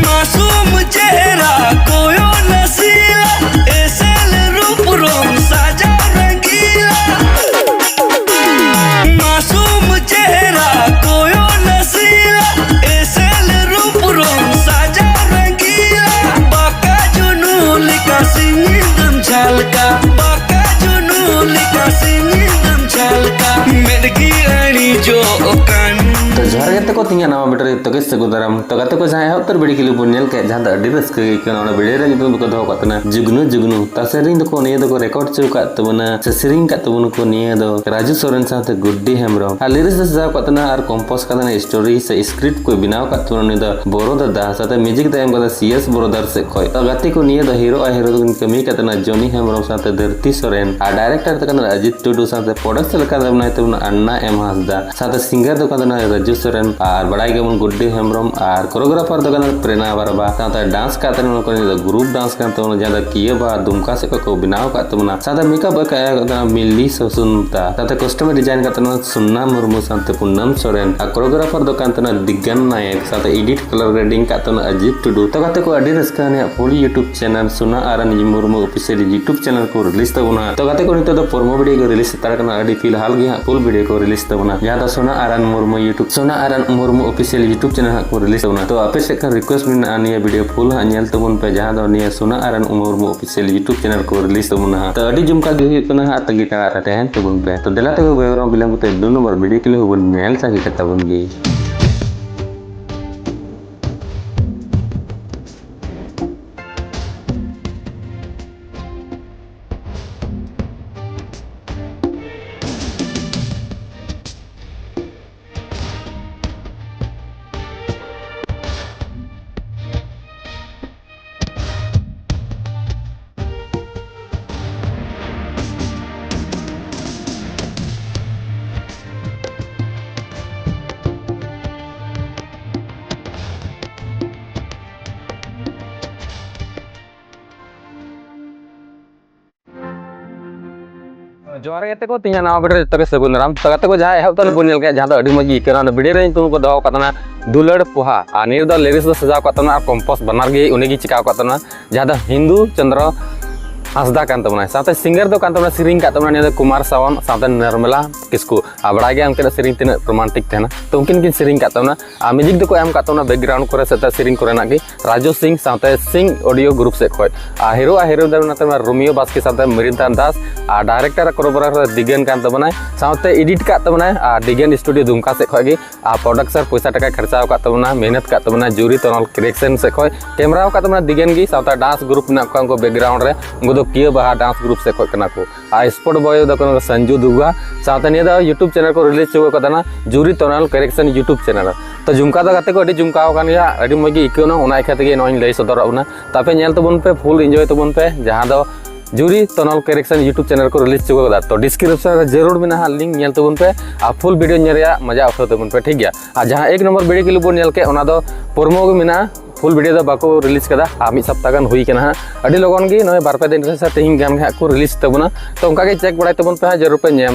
मासूम चेहरा कोयो नसीला, एसल रूप रोम साजा रंगीला। मासूम चेहरा कोयो नसीला, एसल रूप रोम साजा रंगीला। बाका जुनून का सिंदम झलका, बाका जुनून का सिंदम झलका। मेडगी अड़ी जो कान तो जहर गते को तिंगा नामा बेटर तो के सगुदरम तो गते को जाय हतर बिडी किलु बुनेल के जहां द अडी रस्क के कना ओना बिडी रे नितुम को दो कतना जुगनु जुगनु तसेरिंग दो को निये दो को रिकॉर्ड चु का तबना ससिरिंग का तबन को निये दो राजू सोरेन साथे गुड्डी हेमब्रम आ लिरिक्स जा कतना आर कंपोज कतना स्टोरी से स्क्रिप्ट को बिनाव का तबन नि द बोरो दा साथे म्यूजिक द एम का सीएस ब्रदर से कोय तो गते को निये द हीरो आ हीरो को कमी कतना जॉनी हेमब्रम साथे धरती सोरेन आ डायरेक्टर तकना अजित टुडू साथे प्रोडक्शन का बनाय तबन अन्ना एम हसदा साथे सिंगर दो कतना राजू सोरेन और बड़ाई के गुड्डी हेमब्रम और कोरियोग्राफर दो प्रेरणा बरबा साथे डांस का ग्रुप डांस का जहां किए बा दुमका से को बिनाव का साथे मेकअप का मिली सुनता साथे कस्टमर डिजाइन का सुन्ना मुर्मू साथे पूनम सोरेन और कोरियोग्राफर दो दिग्गन नायक साथे एडिट कलर ग्रेडिंग का अजीत टुडू तो गाते को अडी रस्का ने फुल यूट्यूब चैनल सुना आरन मुर्मू ऑफिशियल यूट्यूब चैनल को रिलीज तबना तो गाते को नितो दो प्रोमो वीडियो को रिलीज तारकना अडी फिलहाल गे फुल वीडियो को रिलीज तबना जहां सुना आरन मुर्मू यूट्यूब सुना आरन मुर्मू ऑफिशियल यूट्यूब चैनल को रिलीज तबना तो आपे से रिक्वेस्ट में आनिया वीडियो फुल हां तबन पे जहां दो निया सुना आरन मुर्मू ऑफिशियल यूट्यूब चैनल को रिलीज तबना तो अडी जुमका गे कना हा तंगी का रहन तबन पे तो देला तक बेरो बिलंग ते 2 नंबर वीडियो के लिए होबन मेल सागी का तबन गे जोहार गते को तिया नाव बेटर तके सगुनराम तगते को जहां एहब तन बुनेल के जहां द अडी मजी केना वीडियो रे तुम को दो कतना दुलड़ पोहा आ निर द लिरिक्स द सजाव कतना कंपोज बनार गे उनेगी चिका कतना जहां द हिंदू चंद्र हसदा कान तबना साथे सिंगर दो कान तबना सिरिंग का तबना ने कुमार सावन साथे निर्मला किसको आबड़ा गे उनके सिरिंग तिन रोमांटिक थेना तो उनकिन किन सिरिंग का तबना आ म्यूजिक दो को एम का तबना बैकग्राउंड करे सता सिरिंग करे ना गे राजू सिंह साथे सिंह ऑडियो ग्रुप से खोय आ हीरो दबना तबना रोमियो बास के साथे मरिंदा दास आ डायरेक्टर कोरियोग्राफर दिगन कान तबना साथे एडिट का तबना आ दिगन स्टूडियो दुमका से खोय गे आ प्रोडक्शन पैसा टका खर्चा का तबना मेहनत का तबना जूरी तनल क्रिएशन से खोय कैमरा का तबना दिगन गी साथे डांस ग्रुप ना को बैकग्राउंड रे किया बहा डांस ग्रुप से खोकना को आ स्पोर्ट बॉय दो संजू दुगा साथे ने यूट्यूब चैनल को रिलीज चो कदना जूरी तोनाल करेक्शन यूट्यूब चैनल तो झुमका दो गाते को अडी झुमकाव कान गया अडी मगी इकोना ओना इखाते गे नोइन लई सदरउना तापे नेल तबन पे फुल एंजॉय तबन पे जहां दो जूरी तोनाल करेक्शन यूट्यूब चैनल को रिलीज चो कदा तो डिस्क्रिप्शन रे जरूर मेना लिंक नेल तबन पे आ फुल वीडियो नेरिया मजा उठा तबन पे ठीक गया आ जहां एक नंबर वीडियो के लिए बोन नेल के ओना दो प्रोमो गे मेना फुल वीडियो दो बाको रिलीज कदा आ मी सप्ताह गान हुई कना अडी लगन गे नय बार पे दिन से तेहिं गान गे को रिलीज तबना तो उनका के चेक बड़ाई तबन पे जरूर पे नेम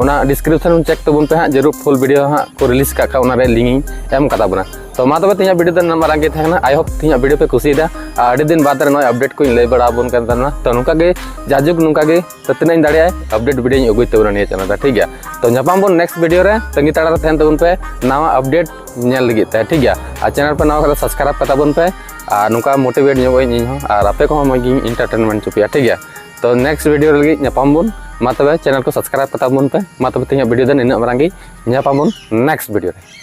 ओना डिस्क्रिप्शन में चेक तबन पे जरूर फुल वीडियो को रिलीज का ओना रे लिंक एम कदा बना तो मा तबे तिया वीडियो नंबर आगे थाना आई होप तिया वीडियो पे खुशी दा अडी दिन बाद रे नय अपडेट को लई बड़ा बन करना तो नुका गे जाजुक नुका गे ततना दाड़िया अपडेट वीडियो अगुई तबना निया चैनल ठीक गया तो नपाम बन नेक्स्ट वीडियो रे तंगी ताड़ा थेन तबन पे नवा अपडेट नेल लगी ठीक गया आ चैनल पे नवा सब्सक्राइब कता बन पे आ नुका मोटिवेट ᱧᱚᱜ ᱤᱧ ᱦᱚᱸ ᱟᱨ ᱟᱯᱮ ᱠᱚᱦᱚᱸ ᱢᱚᱡᱽ ᱜᱤᱧ ᱮᱱᱴᱟᱨᱴᱮᱱᱢᱮᱱᱴ ᱪᱚᱯᱮᱭᱟ ᱴᱷᱤक ᱜᱮᱭᱟ तो नेक्स्ट वीडियो लगी ᱧᱟᱯᱟᱢ ᱵᱚᱱ मा तबे चैनल को सब्सक्राइब कता बन पे मा तबे तिया वीडियो ᱫᱚ ᱱᱤᱱᱟᱹᱜ ᱢᱟᱨᱟᱝ ᱜᱮ ᱧᱟᱯᱟᱢ ᱵᱚᱱ नेक्स्ट वीडियो रे।